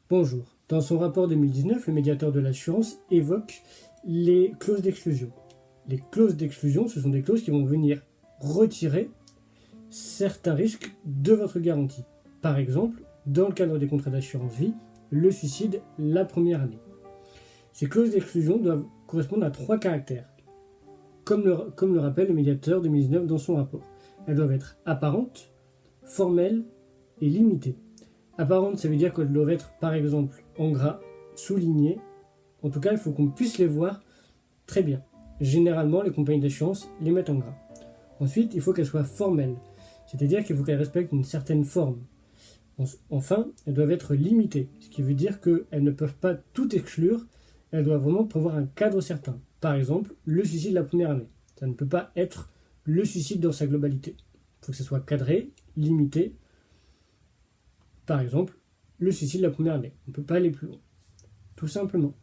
Bonjour. Dans son rapport 2019, le médiateur de l'assurance évoque les clauses d'exclusion. Les clauses d'exclusion, ce sont des clauses qui vont venir retirer certains risques de votre garantie. Par exemple, dans le cadre des contrats d'assurance vie, le suicide la première année. Ces clauses d'exclusion doivent correspondre à 3 caractères, comme le rappelle le médiateur 2019 dans son rapport. Elles doivent être apparentes, formelles et limitées. Apparentes, ça veut dire qu'elles doivent être, par exemple, en gras, soulignées. En tout cas, il faut qu'on puisse les voir très bien. Généralement, les compagnies d'assurance les mettent en gras. Ensuite, il faut qu'elles soient formelles, c'est-à-dire qu'il faut qu'elles respectent une certaine forme. Enfin, elles doivent être limitées, ce qui veut dire qu'elles ne peuvent pas tout exclure, elles doivent vraiment prévoir un cadre certain. Par exemple, le suicide de la première année. Ça ne peut pas être le suicide dans sa globalité. Il faut que ce soit cadré, limité. Par exemple, le suicide de la première année. On ne peut pas aller plus loin. Tout simplement.